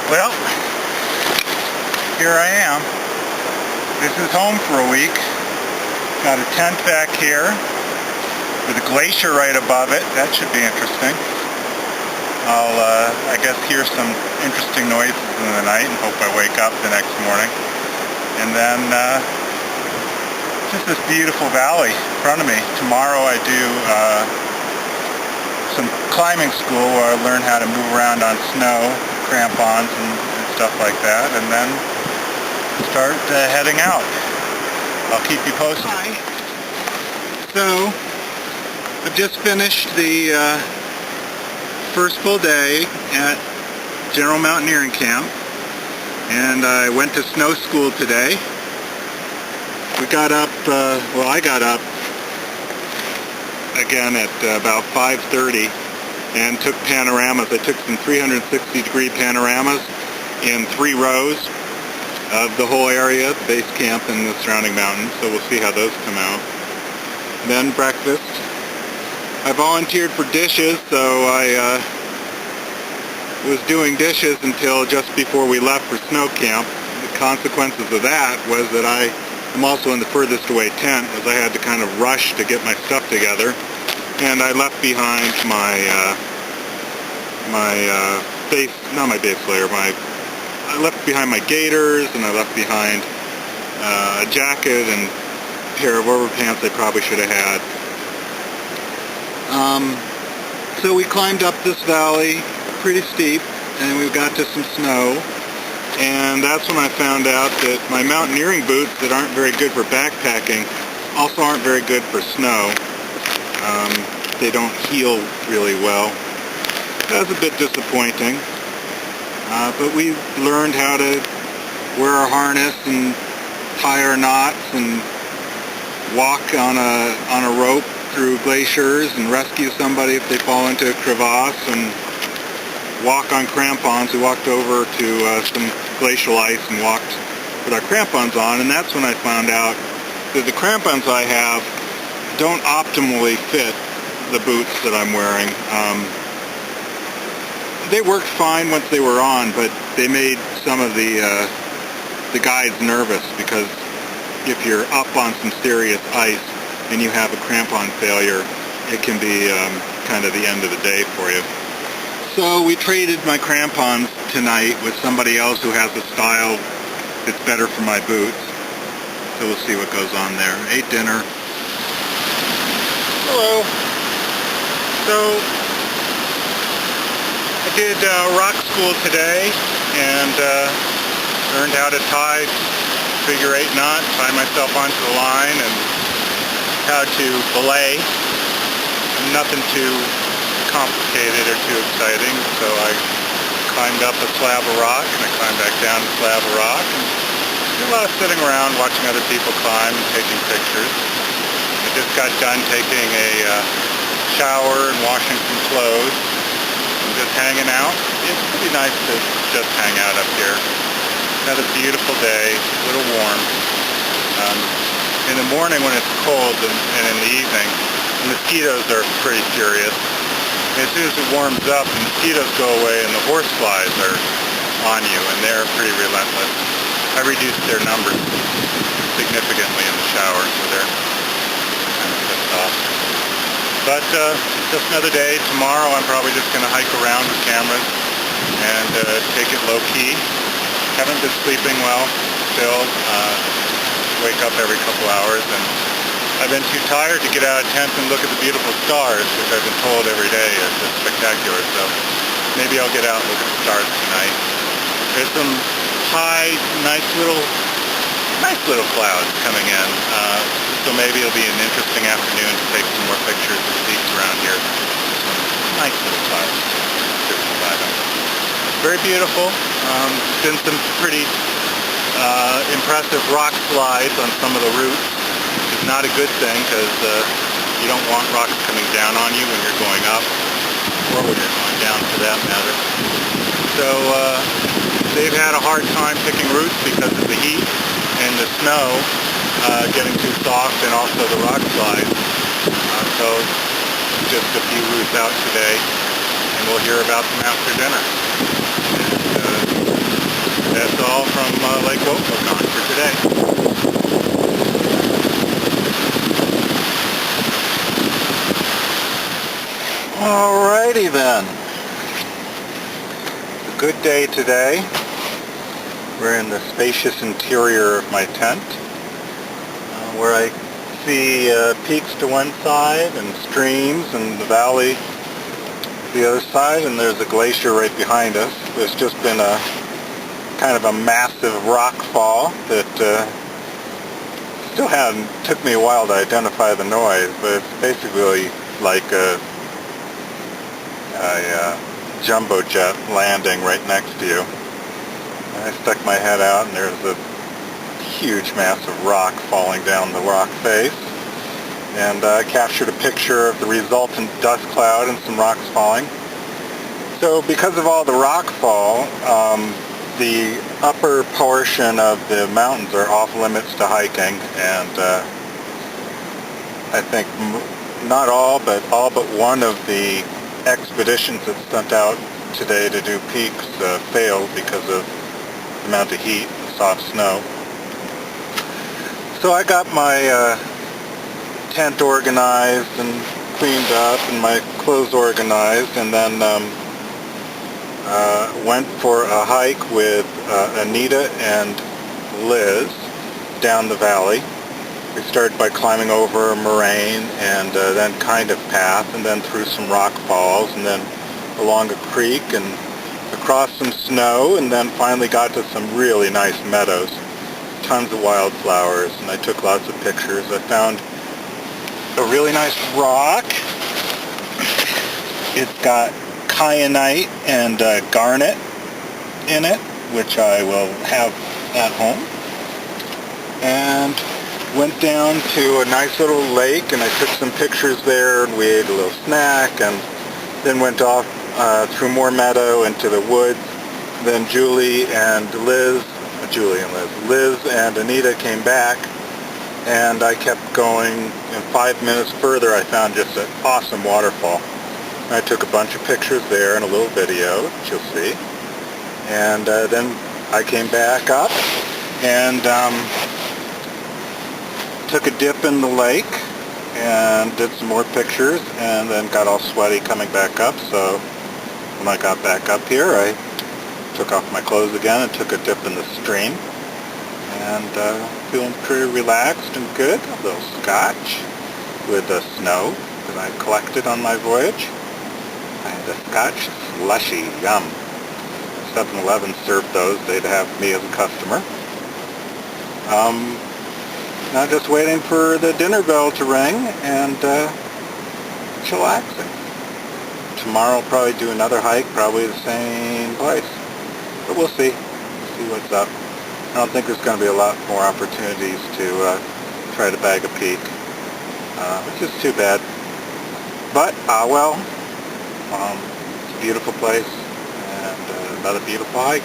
Well, here I am. This is home for a week. Got a tent back here with a glacier right above it. That should be interesting. I'll, I guess, hear some interesting noises in the night and hope I wake up the next morning. And then just this beautiful valley in front of me. Tomorrow I do some climbing school where I learn how to move around on snow, crampons and stuff like that, and then start heading out. I'll keep you posted. Hi. So, I've just finished the first full day at General Mountaineering Camp, and I went to snow school today. We got up, I got up again at about 5:30 and took panoramas. I took some 360-degree panoramas in 3 rows of the whole area, the base camp and the surrounding mountains, so we'll see how those come out. Then breakfast. I volunteered for dishes, so I was doing dishes until just before we left for snow camp. The consequences of that was that I'm also in the furthest away tent, as I had to kind of rush to get my stuff together, and I left behind my I left behind my gaiters, and I left behind a jacket and a pair of overpants I probably should have had. So we climbed up this valley, pretty steep, and we got to some snow, and that's when I found out that my mountaineering boots that aren't very good for backpacking also aren't very good for snow. They don't heal really well. That was a bit disappointing. But we learned how to wear a harness and tie our knots and walk on a rope through glaciers and rescue somebody if they fall into a crevasse, and walk on crampons. We walked over to some glacial ice and walked with our crampons on, and that's when I found out that the crampons I have don't optimally fit the boots that I'm wearing. They worked fine once they were on, but they made some of the guides nervous, because if you're up on some serious ice and you have a crampon failure, it can be kind of the end of the day for you. So we traded my crampons tonight with somebody else who has a style that's better for my boots. So we'll see what goes on there. Ate dinner. Hello. So I did rock school today and learned how to tie figure 8 knot, tie myself onto the line, and how to belay. Nothing too complicated or too exciting. So I climbed up a slab of rock and I climbed back down a slab of rock, and did a lot of sitting around watching other people climb and taking pictures. I just got done taking a shower and washing some clothes. Just hanging out. It's pretty nice to just hang out up here. Another beautiful day, a little warm. In the morning when it's cold and in the evening, the mosquitoes are pretty furious. And as soon as it warms up, the mosquitoes go away and the horseflies are on you, and they're pretty relentless. I reduced their numbers significantly in the shower, so they're kind of pissed off. But just another day. Tomorrow I'm probably just going to hike around with cameras and take it low-key. Haven't been sleeping well still. Wake up every couple hours, and I've been too tired to get out of tent and look at the beautiful stars, which I've been told every day is just spectacular. So maybe I'll get out and look at the stars tonight. There's some high, nice little clouds coming in. So maybe it'll be an interesting afternoon to take some more pictures of the peaks around here. Nice little clouds. Very beautiful. Been some pretty impressive rock slides on some of the routes. It's not a good thing, because you don't want rocks coming down on you when you're going up, or when you're going down for that matter. So they've had a hard time picking routes because of the heat and the snow getting too soft, and also the rock slides. So just a few routes out today, and we'll hear about them after dinner. And, that's all from Lake Wobegon for today. Alrighty then. A good day today. We're in the spacious interior of my tent, where I see peaks to one side and streams and the valley to the other side, and there's a glacier right behind us. There's just been a kind of a massive rock fall that took me a while to identify the noise, but it's basically like a jumbo jet landing right next to you. And I stuck my head out and there's a huge massive rock falling down the rock face, and I captured a picture of the resultant dust cloud and some rocks falling. So because of all the rock fall, the upper portion of the mountains are off limits to hiking, and I think not all, but all but one of the expeditions that sent out today to do peaks failed because of the amount of heat and soft snow. So I got my tent organized and cleaned up and my clothes organized, and then went for a hike with Anita and Liz down the valley. We started by climbing over a moraine and then kind of path, and then through some rock falls, and then along a creek and across some snow, and then finally got to some really nice meadows. Tons of wildflowers, and I took lots of pictures. I found a really nice rock. It's got kyanite and garnet in it, which I will have at home. And went down to a nice little lake, and I took some pictures there, and we ate a little snack, and then went off through more meadow into the woods. Then Liz and Anita came back, and I kept going, and 5 minutes further I found just an awesome waterfall. I took a bunch of pictures there and a little video, which you'll see. And then I came back up and took a dip in the lake and did some more pictures, and then got all sweaty coming back up. So when I got back up here, I took off my clothes again and took a dip in the stream. And feeling pretty relaxed and good. A little scotch with the snow that I collected on my voyage. And a scotch slushy, yum. 7-Eleven served those. They'd have me as a customer. Now just waiting for the dinner bell to ring and chillaxing. Tomorrow I'll probably do another hike, probably the same place. But we'll see. See what's up. I don't think there's going to be a lot more opportunities to try to bag a peak, which is too bad. But, well, it's a beautiful place and another beautiful hike.